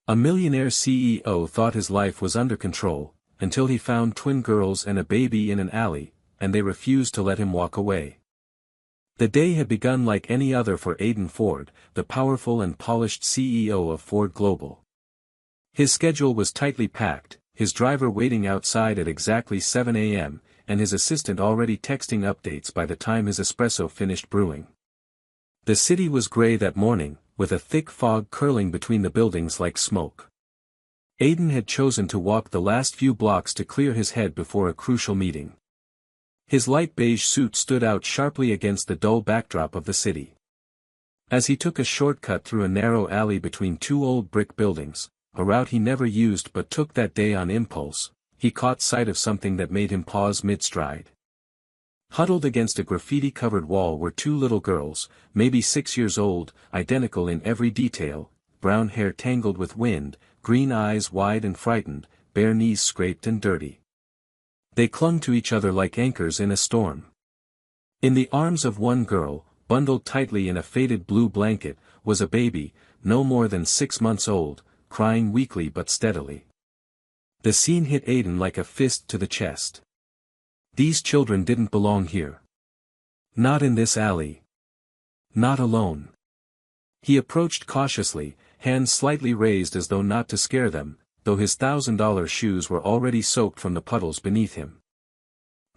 A millionaire CEO thought his life was under control, until he found twin girls and a baby in an alley, and they refused to let him walk away. The day had begun like any other for Aiden Ford, the powerful and polished CEO of Ford Global. His schedule was tightly packed, his driver waiting outside at exactly 7 a.m., and his assistant already texting updates by the time his espresso finished brewing. The city was gray that morning, with a thick fog curling between the buildings like smoke. Aiden had chosen to walk the last few blocks to clear his head before a crucial meeting. His light beige suit stood out sharply against the dull backdrop of the city. As he took a shortcut through a narrow alley between two old brick buildings, a route he never used but took that day on impulse, he caught sight of something that made him pause mid-stride. Huddled against a graffiti-covered wall were two little girls, maybe 6 years old, identical in every detail, brown hair tangled with wind, green eyes wide and frightened, bare knees scraped and dirty. They clung to each other like anchors in a storm. In the arms of one girl, bundled tightly in a faded blue blanket, was a baby, no more than 6 months old, crying weakly but steadily. The scene hit Aiden like a fist to the chest. These children didn't belong here. Not in this alley. Not alone. He approached cautiously, hands slightly raised as though not to scare them, though his $1,000 shoes were already soaked from the puddles beneath him.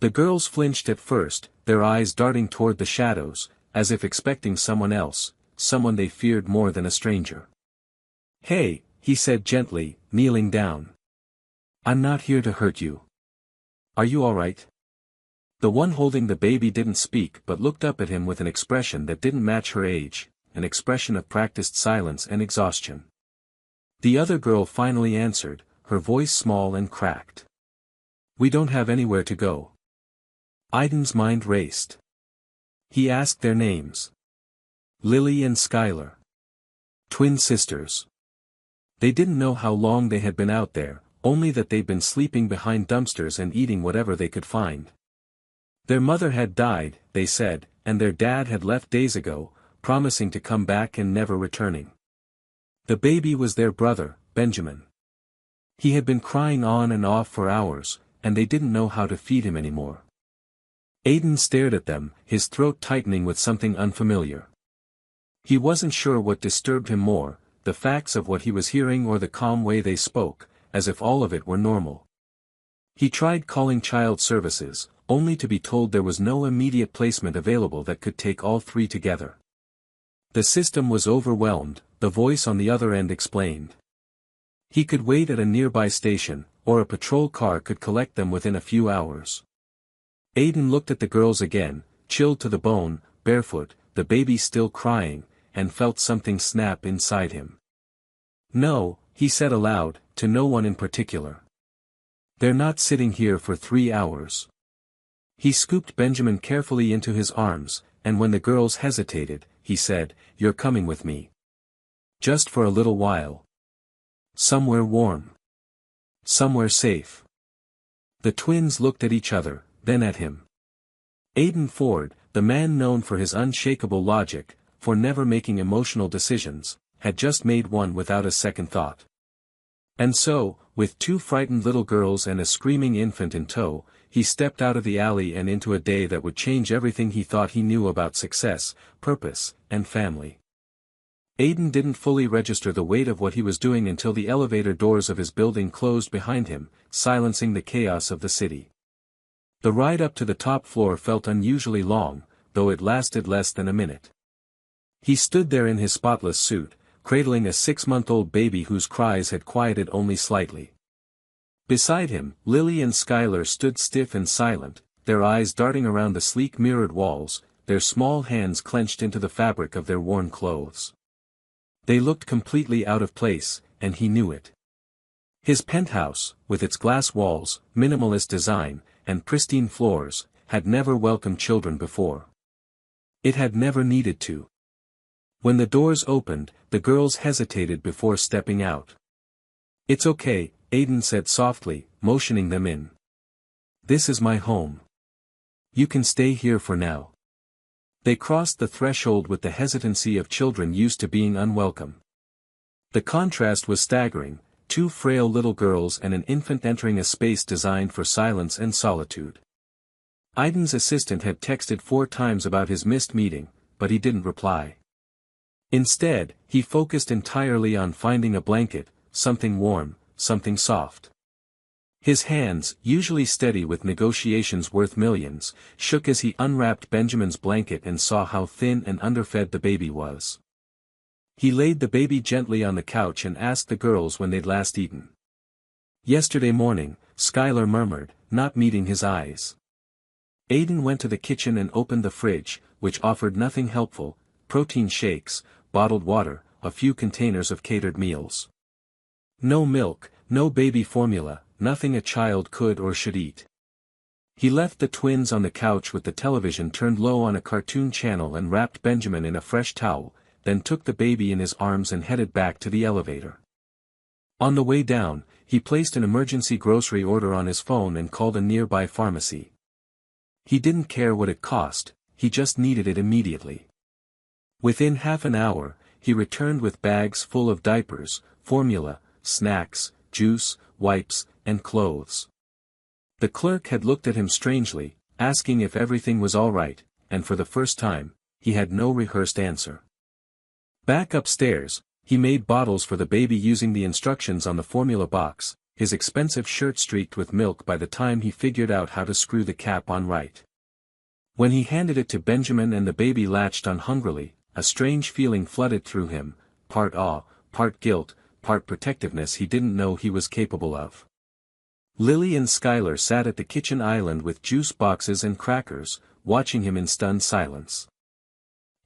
The girls flinched at first, their eyes darting toward the shadows, as if expecting someone else, someone they feared more than a stranger. "Hey," he said gently, kneeling down. "I'm not here to hurt you. Are you all right?" The one holding the baby didn't speak but looked up at him with an expression that didn't match her age, an expression of practiced silence and exhaustion. The other girl finally answered, her voice small and cracked. "We don't have anywhere to go." Aiden's mind raced. He asked their names. Lily and Skylar. Twin sisters. They didn't know how long they had been out there, only that they'd been sleeping behind dumpsters and eating whatever they could find. Their mother had died, they said, and their dad had left days ago, promising to come back and never returning. The baby was their brother, Benjamin. He had been crying on and off for hours, and they didn't know how to feed him anymore. Aiden stared at them, his throat tightening with something unfamiliar. He wasn't sure what disturbed him more, the facts of what he was hearing or the calm way they spoke, as if all of it were normal. He tried calling child services, only to be told there was no immediate placement available that could take all three together. The system was overwhelmed, the voice on the other end explained. He could wait at a nearby station, or a patrol car could collect them within a few hours. Aiden looked at the girls again, chilled to the bone, barefoot, the baby still crying, and felt something snap inside him. "No," he said aloud, to no one in particular. "They're not sitting here for 3 hours." He scooped Benjamin carefully into his arms, and when the girls hesitated, he said, "You're coming with me. Just for a little while. Somewhere warm. Somewhere safe." The twins looked at each other, then at him. Aiden Ford, the man known for his unshakable logic, for never making emotional decisions, had just made one without a second thought. And so, with 2 frightened little girls and a screaming infant in tow, he stepped out of the alley and into a day that would change everything he thought he knew about success, purpose, and family. Aiden didn't fully register the weight of what he was doing until the elevator doors of his building closed behind him, silencing the chaos of the city. The ride up to the top floor felt unusually long, though it lasted less than a minute. He stood there in his spotless suit, cradling a 6-month-old baby whose cries had quieted only slightly. Beside him, Lily and Skylar stood stiff and silent, their eyes darting around the sleek mirrored walls, their small hands clenched into the fabric of their worn clothes. They looked completely out of place, and he knew it. His penthouse, with its glass walls, minimalist design, and pristine floors, had never welcomed children before. It had never needed to. When the doors opened, the girls hesitated before stepping out. "It's okay," Aiden said softly, motioning them in. "This is my home. You can stay here for now." They crossed the threshold with the hesitancy of children used to being unwelcome. The contrast was staggering, two frail little girls and an infant entering a space designed for silence and solitude. Aiden's assistant had texted 4 times about his missed meeting, but he didn't reply. Instead, he focused entirely on finding a blanket, something warm, something soft. His hands, usually steady with negotiations worth millions, shook as he unwrapped Benjamin's blanket and saw how thin and underfed the baby was. He laid the baby gently on the couch and asked the girls when they'd last eaten. "Yesterday morning," Skylar murmured, not meeting his eyes. Aiden went to the kitchen and opened the fridge, which offered nothing helpful: protein shakes, bottled water, a few containers of catered meals. No milk, no baby formula, nothing a child could or should eat. He left the twins on the couch with the television turned low on a cartoon channel and wrapped Benjamin in a fresh towel, then took the baby in his arms and headed back to the elevator. On the way down, he placed an emergency grocery order on his phone and called a nearby pharmacy. He didn't care what it cost, he just needed it immediately. Within half an hour, he returned with bags full of diapers, formula, snacks, juice, wipes, and clothes. The clerk had looked at him strangely, asking if everything was all right, and for the first time, he had no rehearsed answer. Back upstairs, he made bottles for the baby using the instructions on the formula box, his expensive shirt streaked with milk by the time he figured out how to screw the cap on right. When he handed it to Benjamin and the baby latched on hungrily, a strange feeling flooded through him, part awe, part guilt, part protectiveness he didn't know he was capable of. Lily and Skylar sat at the kitchen island with juice boxes and crackers, watching him in stunned silence.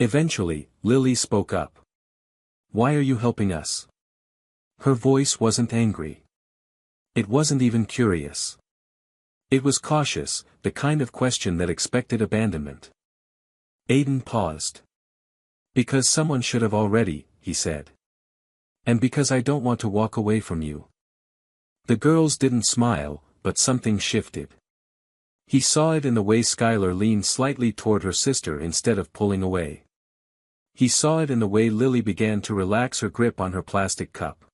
Eventually, Lily spoke up. "Why are you helping us?" Her voice wasn't angry. It wasn't even curious. It was cautious, the kind of question that expected abandonment. Aiden paused. "Because someone should have already," he said. "And because I don't want to walk away from you." The girls didn't smile, but something shifted. He saw it in the way Skylar leaned slightly toward her sister instead of pulling away. He saw it in the way Lily began to relax her grip on her plastic cup.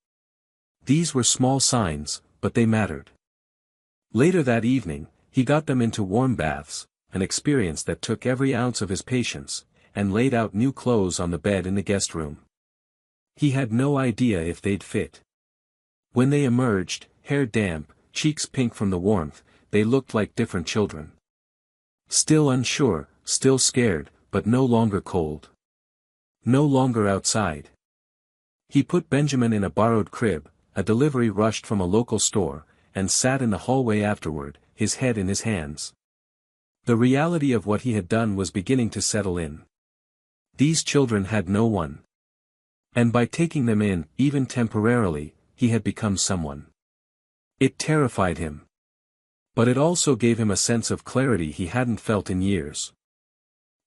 These were small signs, but they mattered. Later that evening, he got them into warm baths, an experience that took every ounce of his patience, and laid out new clothes on the bed in the guest room. He had no idea if they'd fit. When they emerged, hair damp, cheeks pink from the warmth, they looked like different children. Still unsure, still scared, but no longer cold. No longer outside. He put Benjamin in a borrowed crib, a delivery rushed from a local store, and sat in the hallway afterward, his head in his hands. The reality of what he had done was beginning to settle in. These children had no one. And by taking them in, even temporarily, he had become someone. It terrified him. But it also gave him a sense of clarity he hadn't felt in years.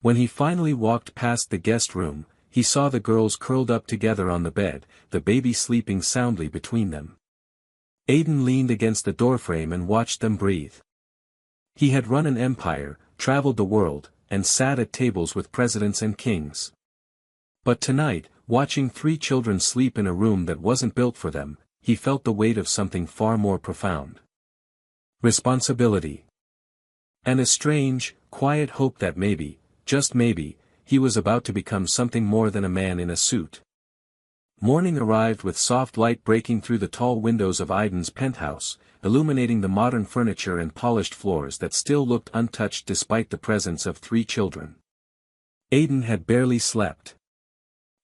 When he finally walked past the guest room, he saw the girls curled up together on the bed, the baby sleeping soundly between them. Aiden leaned against the doorframe and watched them breathe. He had run an empire, traveled the world, and sat at tables with presidents and kings. But tonight, watching 3 children sleep in a room that wasn't built for them, he felt the weight of something far more profound. Responsibility. And a strange, quiet hope that maybe, just maybe, he was about to become something more than a man in a suit. Morning arrived with soft light breaking through the tall windows of Aiden's penthouse, illuminating the modern furniture and polished floors that still looked untouched despite the presence of 3 children. Aiden had barely slept.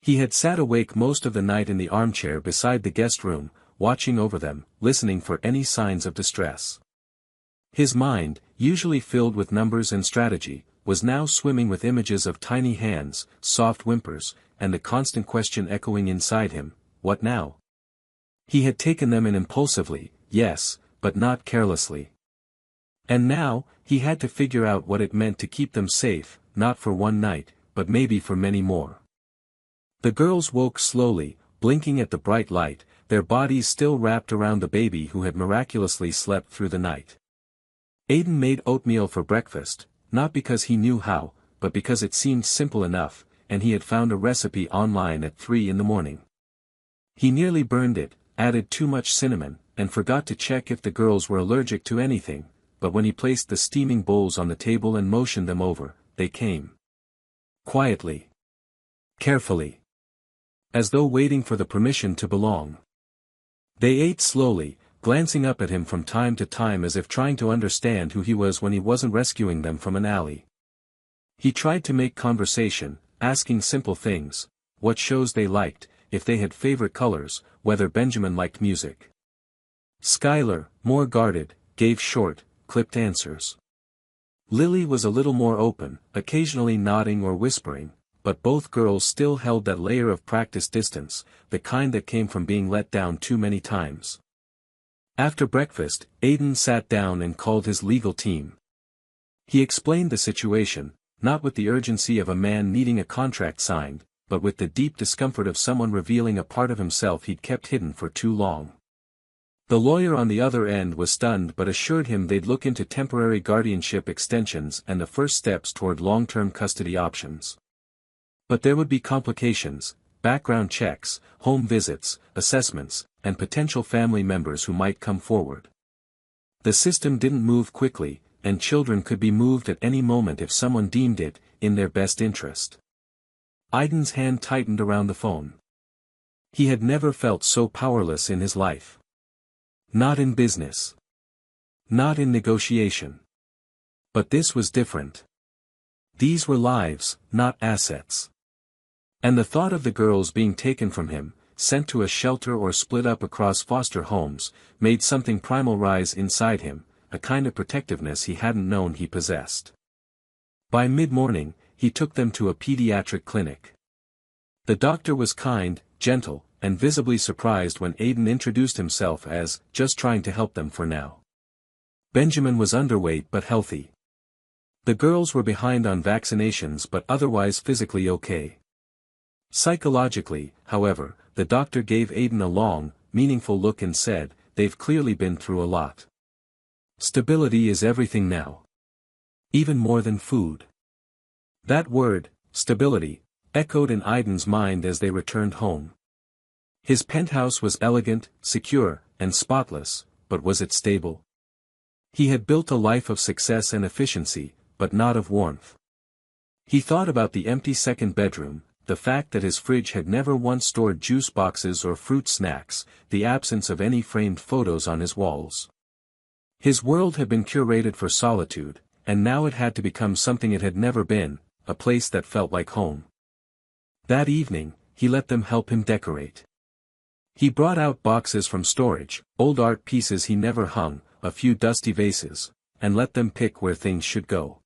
He had sat awake most of the night in the armchair beside the guest room, watching over them, listening for any signs of distress. His mind, usually filled with numbers and strategy, was now swimming with images of tiny hands, soft whimpers, and the constant question echoing inside him, what now? He had taken them in impulsively, yes, but not carelessly. And now, he had to figure out what it meant to keep them safe, not for one night, but maybe for many more. The girls woke slowly, blinking at the bright light, their bodies still wrapped around the baby who had miraculously slept through the night. Aiden made oatmeal for breakfast, not because he knew how, but because it seemed simple enough, and he had found a recipe online at 3 in the morning. He nearly burned it, added too much cinnamon, and forgot to check if the girls were allergic to anything, but when he placed the steaming bowls on the table and motioned them over, they came. Quietly. Carefully. As though waiting for the permission to belong. They ate slowly, glancing up at him from time to time as if trying to understand who he was when he wasn't rescuing them from an alley. He tried to make conversation, asking simple things, what shows they liked, if they had favorite colors, whether Benjamin liked music. Skylar, more guarded, gave short, clipped answers. Lily was a little more open, occasionally nodding or whispering, but both girls still held that layer of practice distance, the kind that came from being let down too many times. After breakfast, Aiden sat down and called his legal team. He explained the situation, not with the urgency of a man needing a contract signed, but with the deep discomfort of someone revealing a part of himself he'd kept hidden for too long. The lawyer on the other end was stunned but assured him they'd look into temporary guardianship extensions and the first steps toward long-term custody options. But there would be complications, background checks, home visits, assessments, and potential family members who might come forward. The system didn't move quickly, and children could be moved at any moment if someone deemed it in their best interest. Aiden's hand tightened around the phone. He had never felt so powerless in his life. Not in business. Not in negotiation. But this was different. These were lives, not assets. And the thought of the girls being taken from him, sent to a shelter or split up across foster homes, made something primal rise inside him, a kind of protectiveness he hadn't known he possessed. By mid-morning, he took them to a pediatric clinic. The doctor was kind, gentle, and visibly surprised when Aiden introduced himself as just trying to help them for now. Benjamin was underweight but healthy. The girls were behind on vaccinations but otherwise physically okay. Psychologically, however, the doctor gave Aiden a long, meaningful look and said, "They've clearly been through a lot. Stability is everything now. Even more than food." That word, stability, echoed in Aiden's mind as they returned home. His penthouse was elegant, secure, and spotless, but was it stable? He had built a life of success and efficiency, but not of warmth. He thought about the empty second bedroom, the fact that his fridge had never once stored juice boxes or fruit snacks, the absence of any framed photos on his walls. His world had been curated for solitude, and now it had to become something it had never been, a place that felt like home. That evening, he let them help him decorate. He brought out boxes from storage, old art pieces he never hung, a few dusty vases, and let them pick where things should go.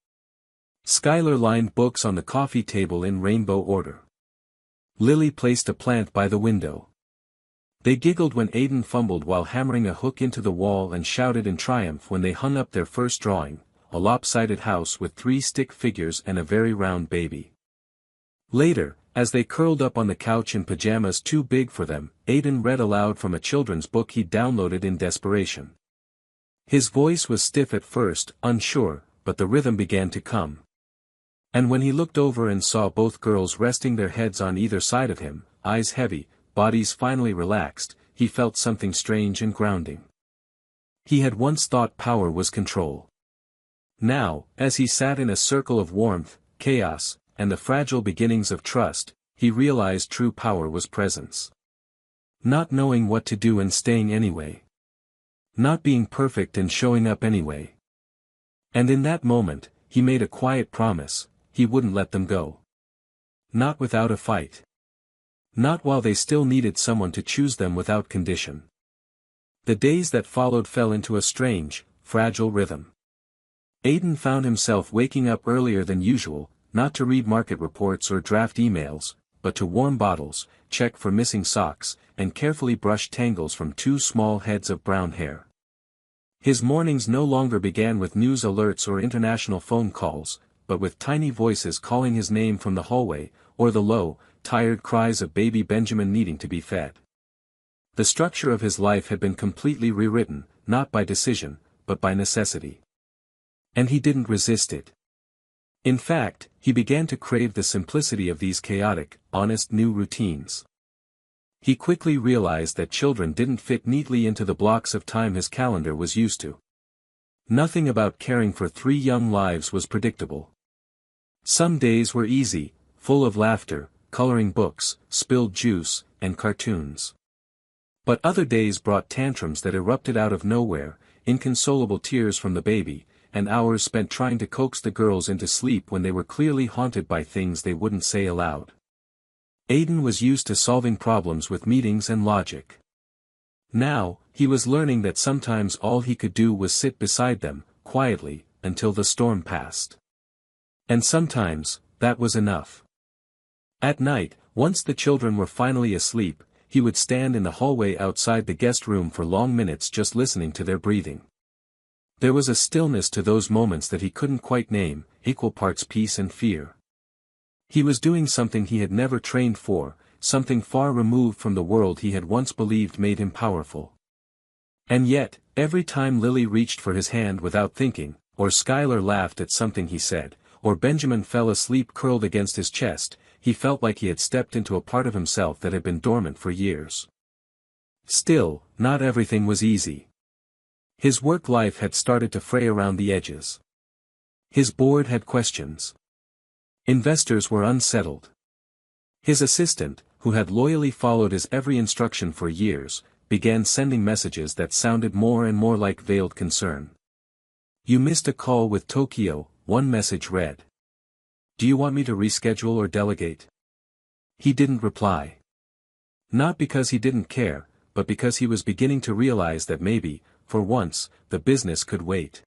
Skylar lined books on the coffee table in rainbow order. Lily placed a plant by the window. They giggled when Aiden fumbled while hammering a hook into the wall and shouted in triumph when they hung up their first drawing, a lopsided house with 3 stick figures and a very round baby. Later, as they curled up on the couch in pajamas too big for them, Aiden read aloud from a children's book he'd downloaded in desperation. His voice was stiff at first, unsure, but the rhythm began to come. And when he looked over and saw both girls resting their heads on either side of him, eyes heavy, bodies finally relaxed, he felt something strange and grounding. He had once thought power was control. Now, as he sat in a circle of warmth, chaos, and the fragile beginnings of trust, he realized true power was presence. Not knowing what to do and staying anyway. Not being perfect and showing up anyway. And in that moment, he made a quiet promise, he wouldn't let them go. Not without a fight. Not while they still needed someone to choose them without condition. The days that followed fell into a strange, fragile rhythm. Aiden found himself waking up earlier than usual, not to read market reports or draft emails, but to warm bottles, check for missing socks, and carefully brush tangles from 2 small heads of brown hair. His mornings no longer began with news alerts or international phone calls, but with tiny voices calling his name from the hallway, or the low, tired cries of baby Benjamin needing to be fed. The structure of his life had been completely rewritten, not by decision, but by necessity. And he didn't resist it. In fact, he began to crave the simplicity of these chaotic, honest new routines. He quickly realized that children didn't fit neatly into the blocks of time his calendar was used to. Nothing about caring for 3 young lives was predictable. Some days were easy, full of laughter, coloring books, spilled juice, and cartoons. But other days brought tantrums that erupted out of nowhere, inconsolable tears from the baby, and hours spent trying to coax the girls into sleep when they were clearly haunted by things they wouldn't say aloud. Aiden was used to solving problems with meetings and logic. Now, he was learning that sometimes all he could do was sit beside them, quietly, until the storm passed. And sometimes, that was enough. At night, once the children were finally asleep, he would stand in the hallway outside the guest room for long minutes just listening to their breathing. There was a stillness to those moments that he couldn't quite name, equal parts peace and fear. He was doing something he had never trained for, something far removed from the world he had once believed made him powerful. And yet, every time Lily reached for his hand without thinking, or Skylar laughed at something he said, or Benjamin fell asleep curled against his chest, he felt like he had stepped into a part of himself that had been dormant for years. Still, not everything was easy. His work life had started to fray around the edges. His board had questions. Investors were unsettled. His assistant, who had loyally followed his every instruction for years, began sending messages that sounded more and more like veiled concern. "You missed a call with Tokyo," one message read. "Do you want me to reschedule or delegate?" He didn't reply. Not because he didn't care, but because he was beginning to realize that maybe, for once, the business could wait.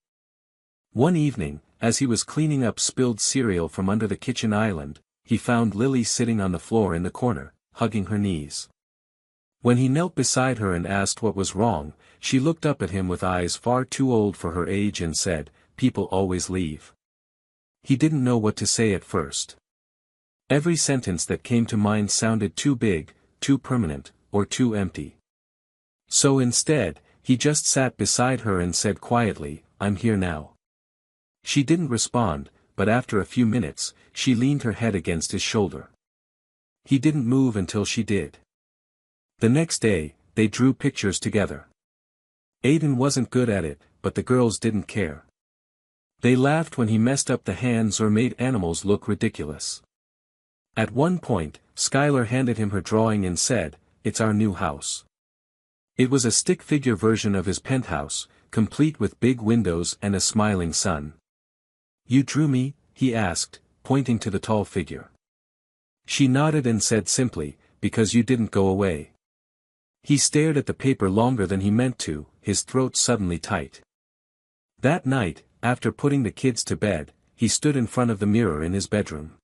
One evening, as he was cleaning up spilled cereal from under the kitchen island, he found Lily sitting on the floor in the corner, hugging her knees. When he knelt beside her and asked what was wrong, she looked up at him with eyes far too old for her age and said, "People always leave." He didn't know what to say at first. Every sentence that came to mind sounded too big, too permanent, or too empty. So instead, he just sat beside her and said quietly, "I'm here now." She didn't respond, but after a few minutes, she leaned her head against his shoulder. He didn't move until she did. The next day, they drew pictures together. Aiden wasn't good at it, but the girls didn't care. They laughed when he messed up the hands or made animals look ridiculous. At one point, Skylar handed him her drawing and said, "It's our new house." It was a stick figure version of his penthouse, complete with big windows and a smiling sun. "You drew me?" he asked, pointing to the tall figure. She nodded and said simply, "Because you didn't go away." He stared at the paper longer than he meant to, his throat suddenly tight. That night, after putting the kids to bed, he stood in front of the mirror in his bedroom.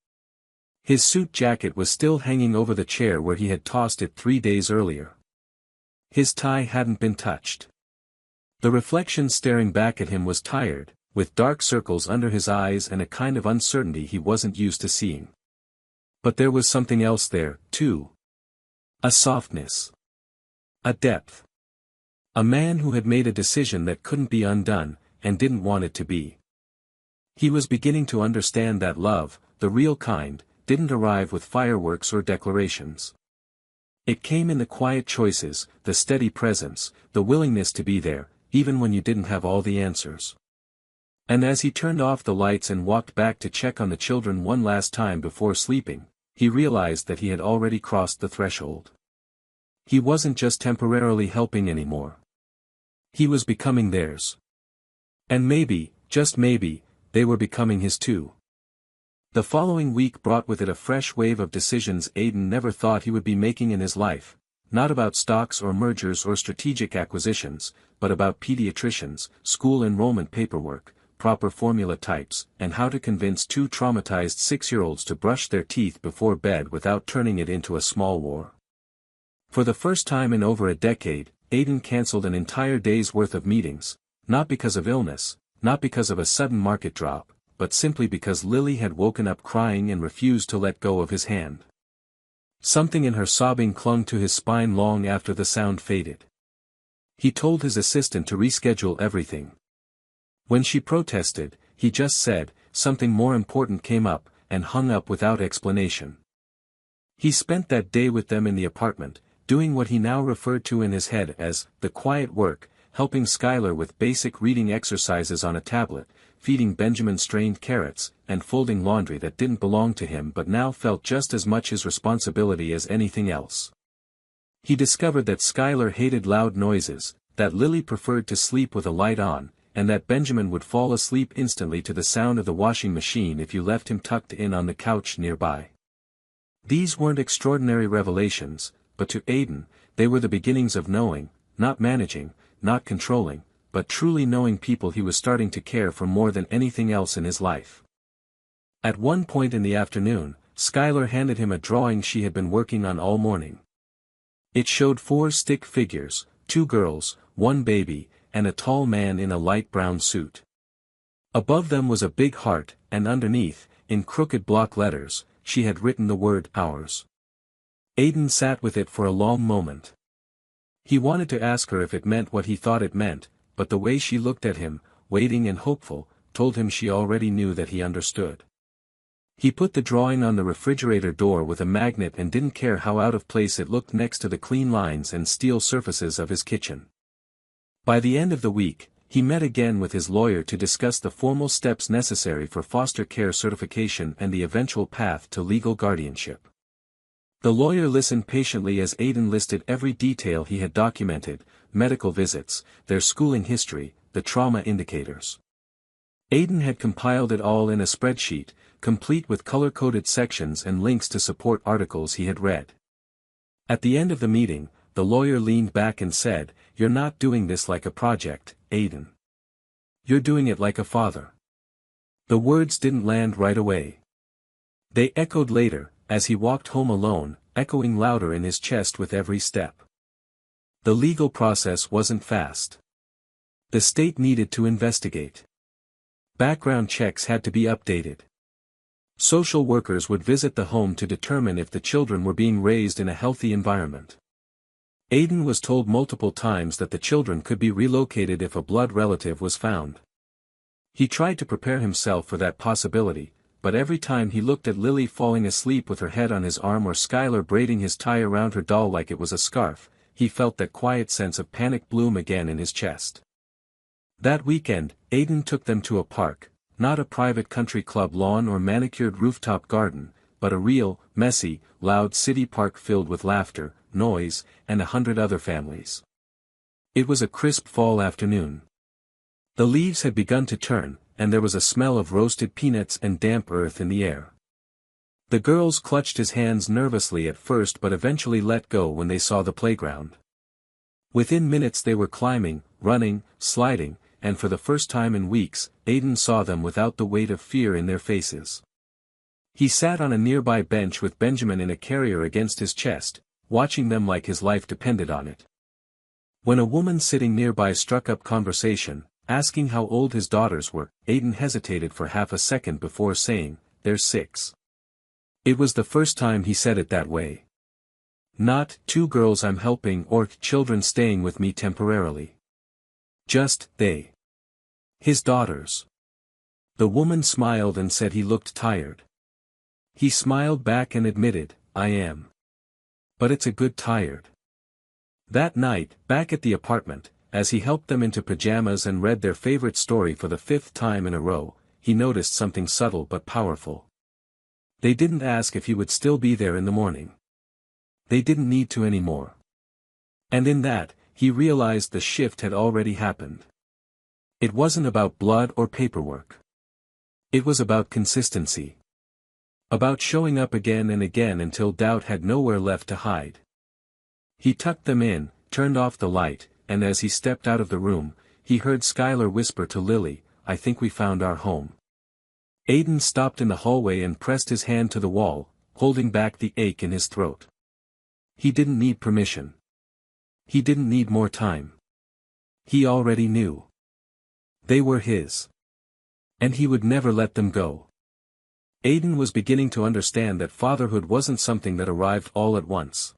His suit jacket was still hanging over the chair where he had tossed it 3 days earlier. His tie hadn't been touched. The reflection staring back at him was tired, with dark circles under his eyes and a kind of uncertainty he wasn't used to seeing. But there was something else there, too. A softness. A depth. A man who had made a decision that couldn't be undone, and didn't want it to be. He was beginning to understand that love, the real kind, didn't arrive with fireworks or declarations. It came in the quiet choices, the steady presence, the willingness to be there, even when you didn't have all the answers. And as he turned off the lights and walked back to check on the children one last time before sleeping, he realized that he had already crossed the threshold. He wasn't just temporarily helping anymore. He was becoming theirs. And maybe, just maybe, they were becoming his too. The following week brought with it a fresh wave of decisions Aiden never thought he would be making in his life, not about stocks or mergers or strategic acquisitions, but about pediatricians, school enrollment paperwork, proper formula types, and how to convince 2 traumatized 6-year-olds to brush their teeth before bed without turning it into a small war. For the first time in over a decade, Aiden canceled an entire day's worth of meetings, not because of illness, not because of a sudden market drop, but simply because Lily had woken up crying and refused to let go of his hand. Something in her sobbing clung to his spine long after the sound faded. He told his assistant to reschedule everything. When she protested, he just said, "Something more important came up," and hung up without explanation. He spent that day with them in the apartment, doing what he now referred to in his head as the quiet work, helping Skylar with basic reading exercises on a tablet, feeding Benjamin strained carrots, and folding laundry that didn't belong to him but now felt just as much his responsibility as anything else. He discovered that Skylar hated loud noises, that Lily preferred to sleep with a light on, and that Benjamin would fall asleep instantly to the sound of the washing machine if you left him tucked in on the couch nearby. These weren't extraordinary revelations, but to Aidan, they were the beginnings of knowing, not managing, not controlling, but truly knowing people he was starting to care for more than anything else in his life. At one point in the afternoon, Skylar handed him a drawing she had been working on all morning. It showed 4 stick figures, 2 girls, 1 baby, and a tall man in a light brown suit. Above them was a big heart, and underneath, in crooked block letters, she had written the word ours. Aidan sat with it for a long moment. He wanted to ask her if it meant what he thought it meant, but the way she looked at him, waiting and hopeful, told him she already knew that he understood. He put the drawing on the refrigerator door with a magnet and didn't care how out of place it looked next to the clean lines and steel surfaces of his kitchen. By the end of the week, he met again with his lawyer to discuss the formal steps necessary for foster care certification and the eventual path to legal guardianship. The lawyer listened patiently as Aidan listed every detail he had documented: medical visits, their schooling history, the trauma indicators. Aidan had compiled it all in a spreadsheet, complete with color-coded sections and links to support articles he had read. At the end of the meeting, the lawyer leaned back and said, "You're not doing this like a project, Aidan. You're doing it like a father." The words didn't land right away. They echoed later, as he walked home alone, echoing louder in his chest with every step. The legal process wasn't fast. The state needed to investigate. Background checks had to be updated. Social workers would visit the home to determine if the children were being raised in a healthy environment. Aidan was told multiple times that the children could be relocated if a blood relative was found. He tried to prepare himself for that possibility, but every time he looked at Lily falling asleep with her head on his arm or Skylar braiding his tie around her doll like it was a scarf, he felt that quiet sense of panic bloom again in his chest. That weekend, Aidan took them to a park, not a private country club lawn or manicured rooftop garden, but a real, messy, loud city park filled with laughter, noise, and 100 other families. It was a crisp fall afternoon. The leaves had begun to turn, and there was a smell of roasted peanuts and damp earth in the air. The girls clutched his hands nervously at first but eventually let go when they saw the playground. Within minutes they were climbing, running, sliding, and for the first time in weeks, Aidan saw them without the weight of fear in their faces. He sat on a nearby bench with Benjamin in a carrier against his chest, watching them like his life depended on it. When a woman sitting nearby struck up conversation, asking how old his daughters were, Aidan hesitated for half a second before saying, "They're 6. It was the first time he said it that way. Not, "2 girls I'm helping" or "children staying with me temporarily." Just, "they." His daughters. The woman smiled and said he looked tired. He smiled back and admitted, "I am. But it's a good tired." That night, back at the apartment, as he helped them into pajamas and read their favorite story for the 5th time in a row, he noticed something subtle but powerful. They didn't ask if he would still be there in the morning. They didn't need to anymore. And in that, he realized the shift had already happened. It wasn't about blood or paperwork. It was about consistency. About showing up again and again until doubt had nowhere left to hide. He tucked them in, turned off the light, and as he stepped out of the room, he heard Skylar whisper to Lily, "I think we found our home." Aidan stopped in the hallway and pressed his hand to the wall, holding back the ache in his throat. He didn't need permission. He didn't need more time. He already knew. They were his. And he would never let them go. Aidan was beginning to understand that fatherhood wasn't something that arrived all at once.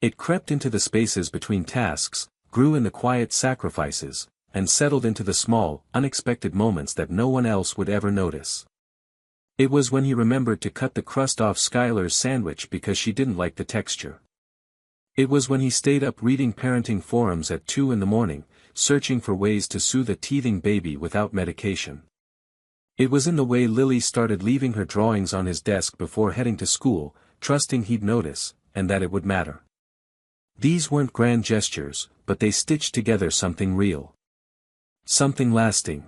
It crept into the spaces between tasks, grew in the quiet sacrifices, and settled into the small, unexpected moments that no one else would ever notice. It was when he remembered to cut the crust off Skylar's sandwich because she didn't like the texture. It was when he stayed up reading parenting forums at 2 in the morning, searching for ways to soothe a teething baby without medication. It was in the way Lily started leaving her drawings on his desk before heading to school, trusting he'd notice, and that it would matter. These weren't grand gestures, but they stitched together something real. Something lasting.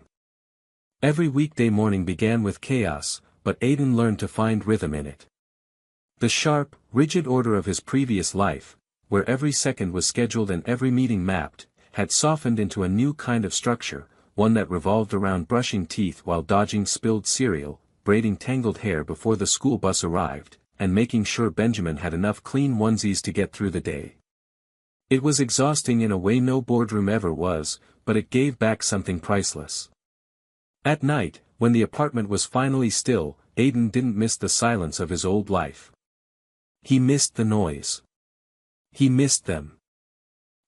Every weekday morning began with chaos, but Aiden learned to find rhythm in it. The sharp, rigid order of his previous life, where every second was scheduled and every meeting mapped, had softened into a new kind of structure, one that revolved around brushing teeth while dodging spilled cereal, braiding tangled hair before the school bus arrived, and making sure Benjamin had enough clean onesies to get through the day. It was exhausting in a way no boardroom ever was, but it gave back something priceless. At night, when the apartment was finally still, Aiden didn't miss the silence of his old life. He missed the noise. He missed them.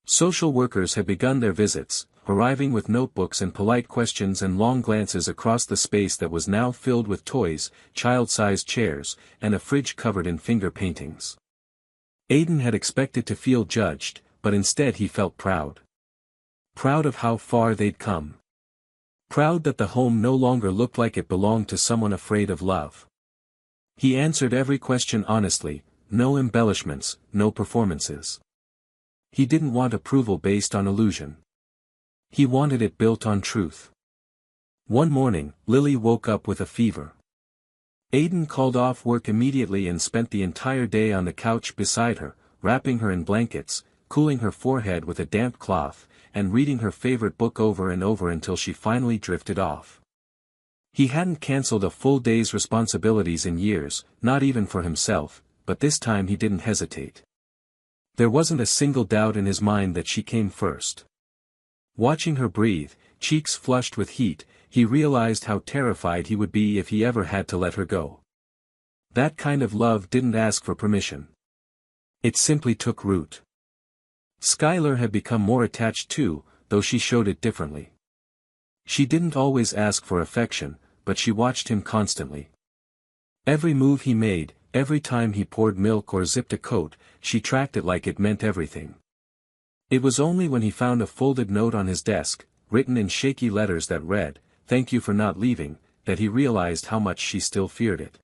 Social workers had begun their visits, arriving with notebooks and polite questions and long glances across the space that was now filled with toys, child-sized chairs, and a fridge covered in finger paintings. Aiden had expected to feel judged, but instead he felt proud. Proud of how far they'd come. Proud that the home no longer looked like it belonged to someone afraid of love. He answered every question honestly, no embellishments, no performances. He didn't want approval based on illusion. He wanted it built on truth. One morning, Lily woke up with a fever. Aiden called off work immediately and spent the entire day on the couch beside her, wrapping her in blankets, cooling her forehead with a damp cloth, and reading her favorite book over and over until she finally drifted off. He hadn't cancelled a full day's responsibilities in years, not even for himself, but this time he didn't hesitate. There wasn't a single doubt in his mind that she came first. Watching her breathe, cheeks flushed with heat, he realized how terrified he would be if he ever had to let her go. That kind of love didn't ask for permission. It simply took root. Skylar had become more attached too, though she showed it differently. She didn't always ask for affection, but she watched him constantly. Every move he made, every time he poured milk or zipped a coat, she tracked it like it meant everything. It was only when he found a folded note on his desk, written in shaky letters that read, "Thank you for not leaving," that he realized how much she still feared it.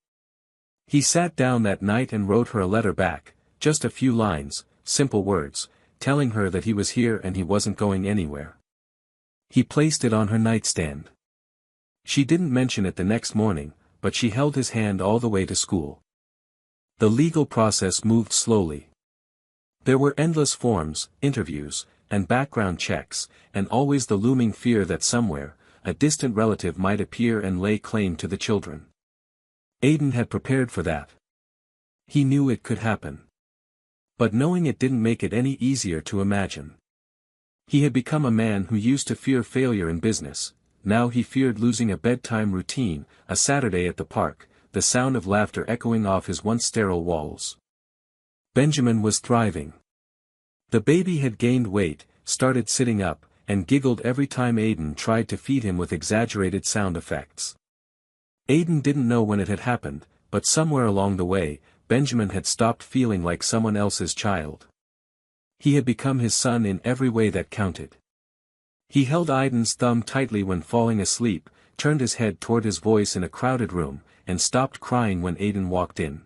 He sat down that night and wrote her a letter back, just a few lines, simple words, telling her that he was here and he wasn't going anywhere. He placed it on her nightstand. She didn't mention it the next morning, but she held his hand all the way to school. The legal process moved slowly. There were endless forms, interviews, and background checks, and always the looming fear that somewhere, a distant relative might appear and lay claim to the children. Aiden had prepared for that. He knew it could happen. But knowing it didn't make it any easier to imagine. He had become a man who used to fear failure in business. Now he feared losing a bedtime routine, a Saturday at the park, the sound of laughter echoing off his once sterile walls. Benjamin was thriving. The baby had gained weight, started sitting up, and giggled every time Aiden tried to feed him with exaggerated sound effects. Aiden didn't know when it had happened, but somewhere along the way, Benjamin had stopped feeling like someone else's child. He had become his son in every way that counted. He held Aiden's thumb tightly when falling asleep, turned his head toward his voice in a crowded room, and stopped crying when Aiden walked in.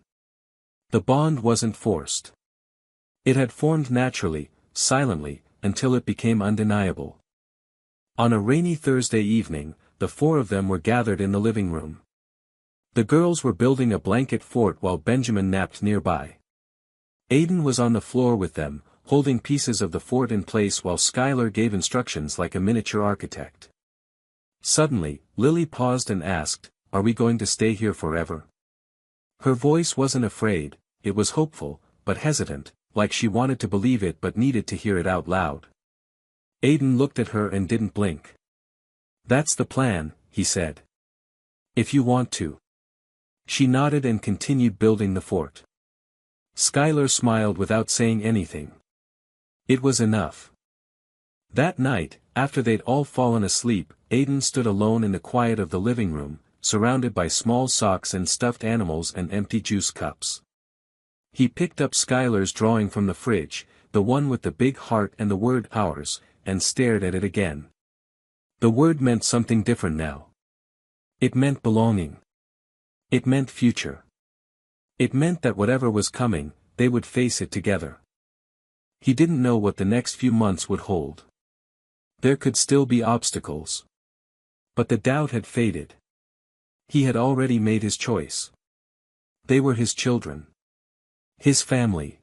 The bond wasn't forced. It had formed naturally, silently, until it became undeniable. On a rainy Thursday evening, the four of them were gathered in the living room. The girls were building a blanket fort while Benjamin napped nearby. Aiden was on the floor with them, holding pieces of the fort in place while Skylar gave instructions like a miniature architect. Suddenly, Lily paused and asked, "Are we going to stay here forever?" Her voice wasn't afraid, it was hopeful, but hesitant, like she wanted to believe it but needed to hear it out loud. Aiden looked at her and didn't blink. "That's the plan," he said. "If you want to." She nodded and continued building the fort. Skylar smiled without saying anything. It was enough. That night, after they'd all fallen asleep, Aiden stood alone in the quiet of the living room, surrounded by small socks and stuffed animals and empty juice cups. He picked up Skylar's drawing from the fridge, the one with the big heart and the word ours, and stared at it again. The word meant something different now. It meant belonging. It meant future. It meant that whatever was coming, they would face it together. He didn't know what the next few months would hold. There could still be obstacles. But the doubt had faded. He had already made his choice. They were his children. His family.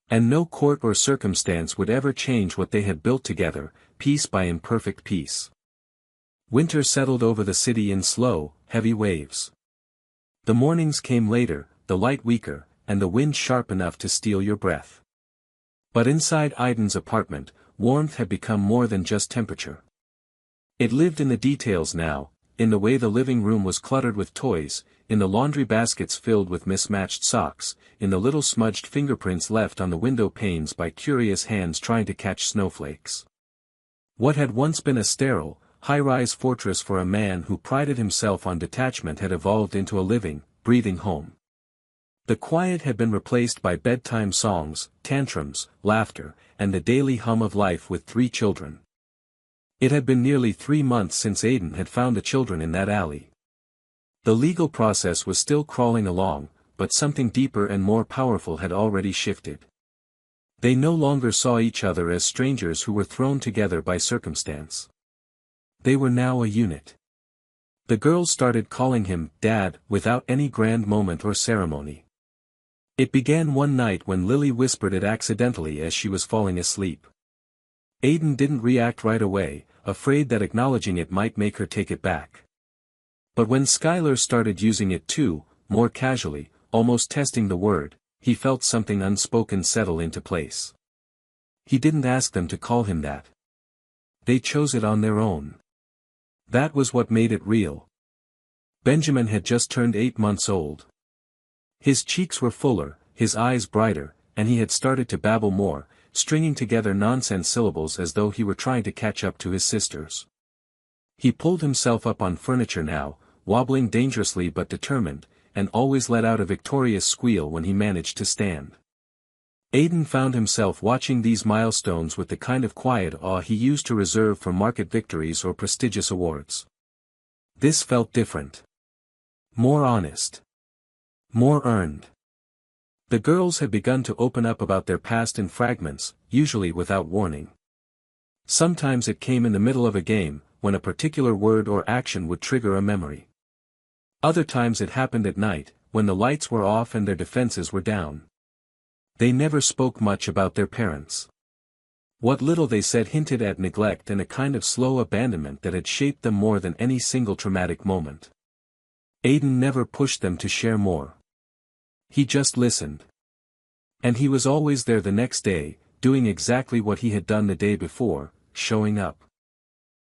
And no court or circumstance would ever change what they had built together, piece by imperfect piece. Winter settled over the city in slow, heavy waves. The mornings came later, the light weaker, and the wind sharp enough to steal your breath. But inside Aiden's apartment, warmth had become more than just temperature. It lived in the details now, in the way the living room was cluttered with toys, in the laundry baskets filled with mismatched socks, in the little smudged fingerprints left on the window panes by curious hands trying to catch snowflakes. What had once been a sterile, high-rise fortress for a man who prided himself on detachment had evolved into a living, breathing home. The quiet had been replaced by bedtime songs, tantrums, laughter, and the daily hum of life with 3 children. It had been nearly 3 months since Aiden had found the children in that alley. The legal process was still crawling along, but something deeper and more powerful had already shifted. They no longer saw each other as strangers who were thrown together by circumstance. They were now a unit. The girls started calling him Dad without any grand moment or ceremony. It began one night when Lily whispered it accidentally as she was falling asleep. Aiden didn't react right away, afraid that acknowledging it might make her take it back. But when Skylar started using it too, more casually, almost testing the word, he felt something unspoken settle into place. He didn't ask them to call him that. They chose it on their own. That was what made it real. Benjamin had just turned 8 months old. His cheeks were fuller, his eyes brighter, and he had started to babble more, stringing together nonsense syllables as though he were trying to catch up to his sisters. He pulled himself up on furniture now, wobbling dangerously but determined, and always let out a victorious squeal when he managed to stand. Aiden found himself watching these milestones with the kind of quiet awe he used to reserve for market victories or prestigious awards. This felt different. More honest. More earned. The girls had begun to open up about their past in fragments, usually without warning. Sometimes it came in the middle of a game, when a particular word or action would trigger a memory. Other times it happened at night, when the lights were off and their defenses were down. They never spoke much about their parents. What little they said hinted at neglect and a kind of slow abandonment that had shaped them more than any single traumatic moment. Aiden never pushed them to share more. He just listened. And he was always there the next day, doing exactly what he had done the day before, showing up.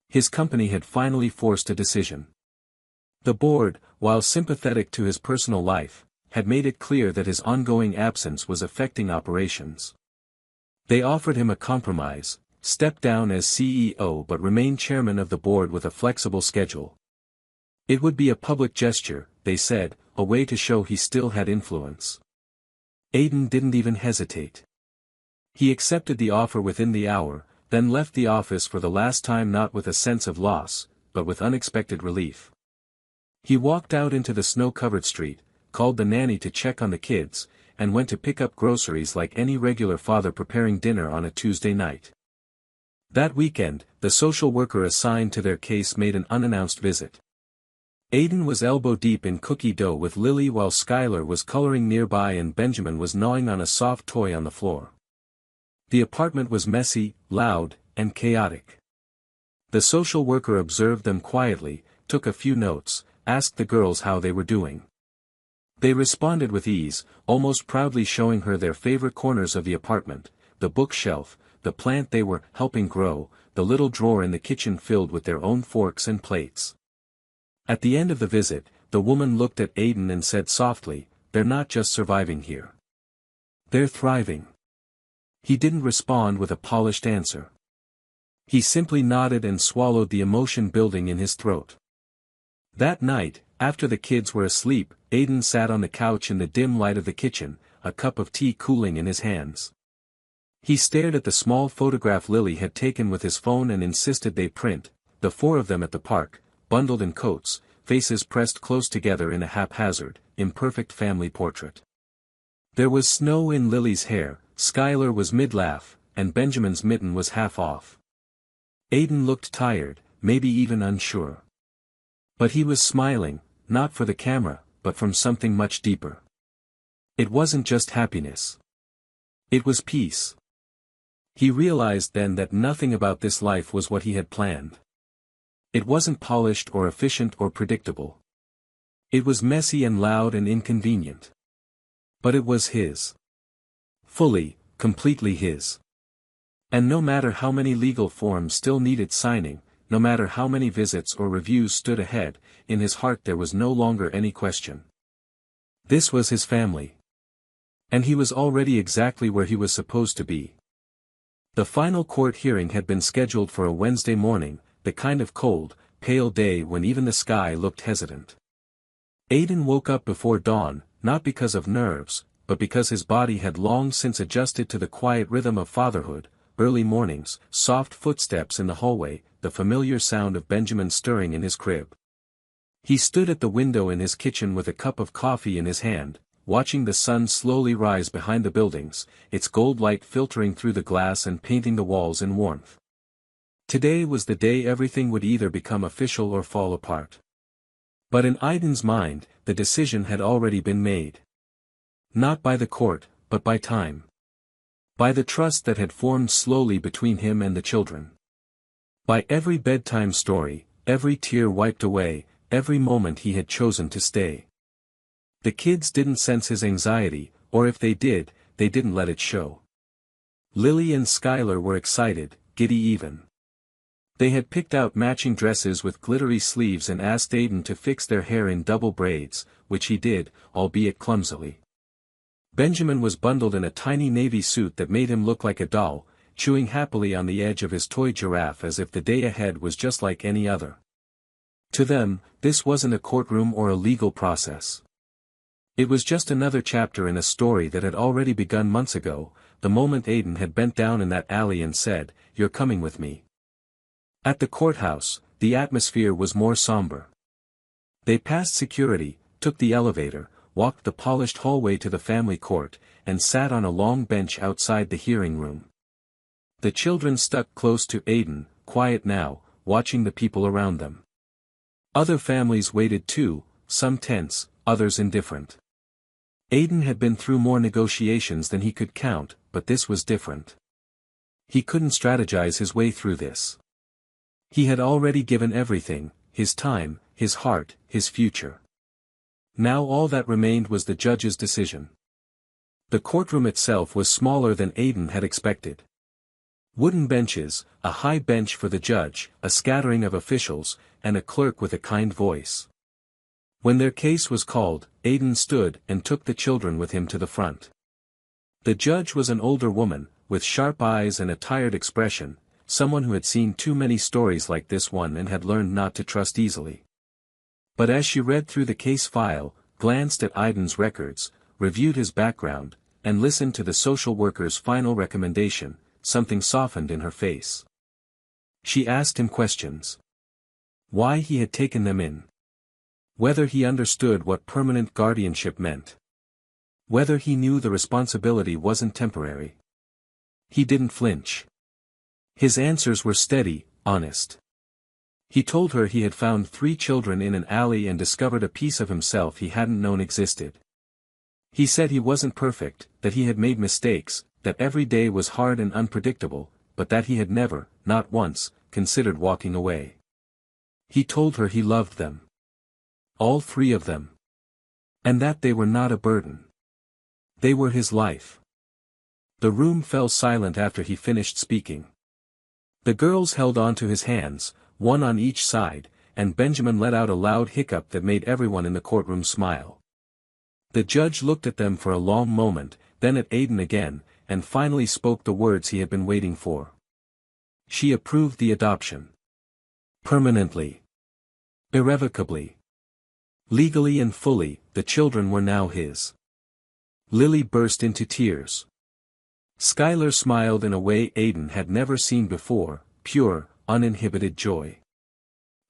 His company had finally forced a decision. The board, while sympathetic to his personal life, had made it clear that his ongoing absence was affecting operations. They offered him a compromise: step down as CEO but remain chairman of the board with a flexible schedule. It would be a public gesture, they said, a way to show he still had influence. Aiden didn't even hesitate. He accepted the offer within the hour, then left the office for the last time, not with a sense of loss, but with unexpected relief. He walked out into the snow-covered street, called the nanny to check on the kids, and went to pick up groceries like any regular father preparing dinner on a Tuesday night. That weekend, the social worker assigned to their case made an unannounced visit. Aiden was elbow-deep in cookie dough with Lily while Skylar was coloring nearby and Benjamin was gnawing on a soft toy on the floor. The apartment was messy, loud, and chaotic. The social worker observed them quietly, took a few notes, asked the girls how they were doing. They responded with ease, almost proudly showing her their favorite corners of the apartment: the bookshelf, the plant they were helping grow, the little drawer in the kitchen filled with their own forks and plates. At the end of the visit, the woman looked at Aiden and said softly, "They're not just surviving here. They're thriving." He didn't respond with a polished answer. He simply nodded and swallowed the emotion building in his throat. That night, after the kids were asleep, Aiden sat on the couch in the dim light of the kitchen, a cup of tea cooling in his hands. He stared at the small photograph Lily had taken with his phone and insisted they print, the four of them at the park, bundled in coats, faces pressed close together in a haphazard, imperfect family portrait. There was snow in Lily's hair, Skylar was mid-laugh, and Benjamin's mitten was half off. Aiden looked tired, maybe even unsure. But he was smiling, not for the camera, but from something much deeper. It wasn't just happiness. It was peace. He realized then that nothing about this life was what he had planned. It wasn't polished or efficient or predictable. It was messy and loud and inconvenient. But it was his. Fully, completely his. And no matter how many legal forms still needed signing, no matter how many visits or reviews stood ahead, in his heart there was no longer any question. This was his family. And he was already exactly where he was supposed to be. The final court hearing had been scheduled for a Wednesday morning, the kind of cold, pale day when even the sky looked hesitant. Aiden woke up before dawn, not because of nerves, but because his body had long since adjusted to the quiet rhythm of fatherhood, early mornings, soft footsteps in the hallway, the familiar sound of Benjamin stirring in his crib. He stood at the window in his kitchen with a cup of coffee in his hand, watching the sun slowly rise behind the buildings, its gold light filtering through the glass and painting the walls in warmth. Today was the day everything would either become official or fall apart. But in Aiden's mind, the decision had already been made. Not by the court, but by time. By the trust that had formed slowly between him and the children. By every bedtime story, every tear wiped away, every moment he had chosen to stay. The kids didn't sense his anxiety, or if they didn't let it show. Lily and Skylar were excited, giddy even. They had picked out matching dresses with glittery sleeves and asked Aiden to fix their hair in double braids, which he did, albeit clumsily. Benjamin was bundled in a tiny navy suit that made him look like a doll, chewing happily on the edge of his toy giraffe as if the day ahead was just like any other. To them, this wasn't a courtroom or a legal process. It was just another chapter in a story that had already begun months ago, the moment Aiden had bent down in that alley and said, "You're coming with me." At the courthouse, the atmosphere was more somber. They passed security, took the elevator, walked the polished hallway to the family court, and sat on a long bench outside the hearing room. The children stuck close to Aiden, quiet now, watching the people around them. Other families waited too, some tense, others indifferent. Aiden had been through more negotiations than he could count, but this was different. He couldn't strategize his way through this. He had already given everything, his time, his heart, his future. Now all that remained was the judge's decision. The courtroom itself was smaller than Aiden had expected. Wooden benches, a high bench for the judge, a scattering of officials, and a clerk with a kind voice. When their case was called, Aiden stood and took the children with him to the front. The judge was an older woman, with sharp eyes and a tired expression, someone who had seen too many stories like this one and had learned not to trust easily. But as she read through the case file, glanced at Aiden's records, reviewed his background, and listened to the social worker's final recommendation, something softened in her face. She asked him questions. Why he had taken them in. Whether he understood what permanent guardianship meant. Whether he knew the responsibility wasn't temporary. He didn't flinch. His answers were steady, honest. He told her he had found 3 children in an alley and discovered a piece of himself he hadn't known existed. He said he wasn't perfect, that he had made mistakes, that every day was hard and unpredictable, but that he had never, not once, considered walking away. He told her he loved them. All 3 of them. And that they were not a burden. They were his life. The room fell silent after he finished speaking. The girls held on to his hands, one on each side, and Benjamin let out a loud hiccup that made everyone in the courtroom smile. The judge looked at them for a long moment, then at Aiden again, and finally spoke the words he had been waiting for. She approved the adoption. Permanently. Irrevocably. Legally and fully, the children were now his. Lily burst into tears. Skylar smiled in a way Aiden had never seen before, pure, uninhibited joy.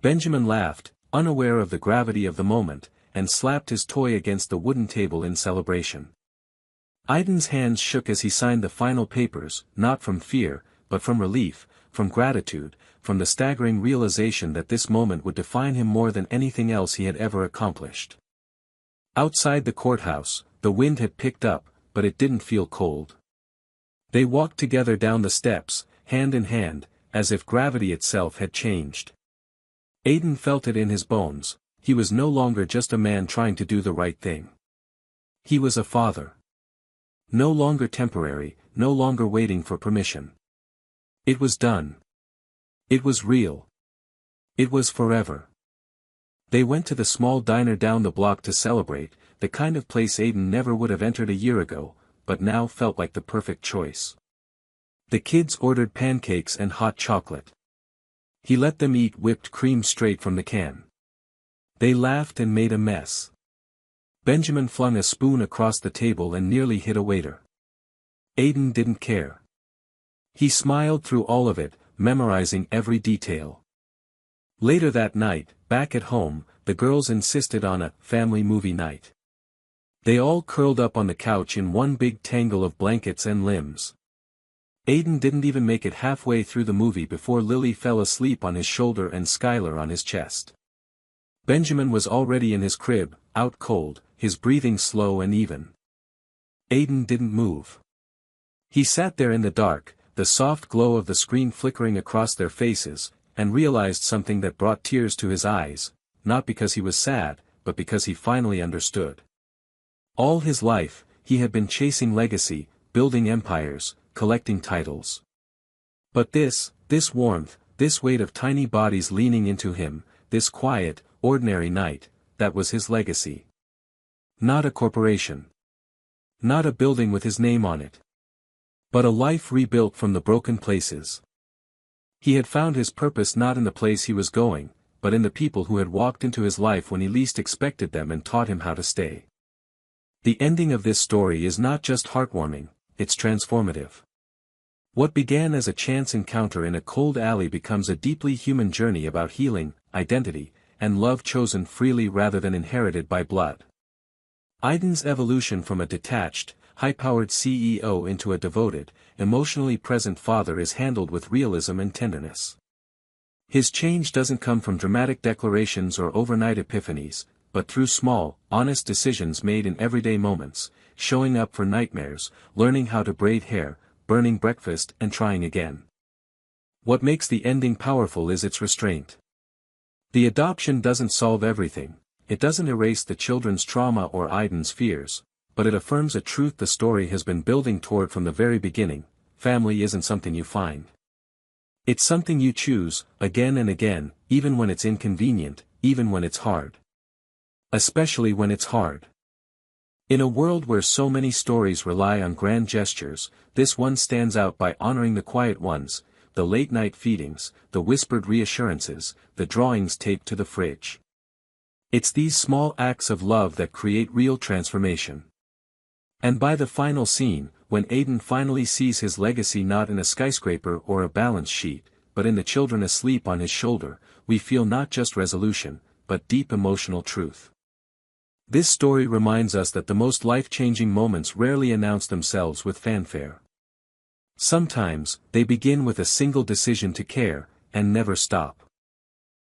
Benjamin laughed, unaware of the gravity of the moment, and slapped his toy against the wooden table in celebration. Aiden's hands shook as he signed the final papers, not from fear, but from relief, from gratitude, from the staggering realization that this moment would define him more than anything else he had ever accomplished. Outside the courthouse, the wind had picked up, but it didn't feel cold. They walked together down the steps, hand in hand, as if gravity itself had changed. Aiden felt it in his bones. He was no longer just a man trying to do the right thing. He was a father. No longer temporary, no longer waiting for permission. It was done. It was real. It was forever. They went to the small diner down the block to celebrate, the kind of place Aiden never would have entered a year ago, but now felt like the perfect choice. The kids ordered pancakes and hot chocolate. He let them eat whipped cream straight from the can. They laughed and made a mess. Benjamin flung a spoon across the table and nearly hit a waiter. Aiden didn't care. He smiled through all of it, memorizing every detail. Later that night, back at home, the girls insisted on a family movie night. They all curled up on the couch in one big tangle of blankets and limbs. Aiden didn't even make it halfway through the movie before Lily fell asleep on his shoulder and Skylar on his chest. Benjamin was already in his crib, out cold, his breathing slow and even. Aiden didn't move. He sat there in the dark, the soft glow of the screen flickering across their faces, and realized something that brought tears to his eyes, not because he was sad, but because he finally understood. All his life, he had been chasing legacy, building empires, collecting titles. But this warmth, this weight of tiny bodies leaning into him, this quiet, ordinary night, that was his legacy. Not a corporation. Not a building with his name on it. But a life rebuilt from the broken places. He had found his purpose not in the place he was going, but in the people who had walked into his life when he least expected them and taught him how to stay. The ending of this story is not just heartwarming, it's transformative. What began as a chance encounter in a cold alley becomes a deeply human journey about healing, identity, and love chosen freely rather than inherited by blood. Aiden's evolution from a detached, high-powered CEO into a devoted, emotionally present father is handled with realism and tenderness. His change doesn't come from dramatic declarations or overnight epiphanies, but through small, honest decisions made in everyday moments, showing up for nightmares, learning how to braid hair, burning breakfast and trying again. What makes the ending powerful is its restraint. The adoption doesn't solve everything, it doesn't erase the children's trauma or Aiden's fears, but it affirms a truth the story has been building toward from the very beginning: family isn't something you find. It's something you choose, again and again, even when it's inconvenient, even when it's hard. Especially when it's hard. In a world where so many stories rely on grand gestures, this one stands out by honoring the quiet ones, the late-night feedings, the whispered reassurances, the drawings taped to the fridge. It's these small acts of love that create real transformation. And by the final scene, when Aiden finally sees his legacy not in a skyscraper or a balance sheet, but in the children asleep on his shoulder, we feel not just resolution, but deep emotional truth. This story reminds us that the most life-changing moments rarely announce themselves with fanfare. Sometimes, they begin with a single decision to care, and never stop.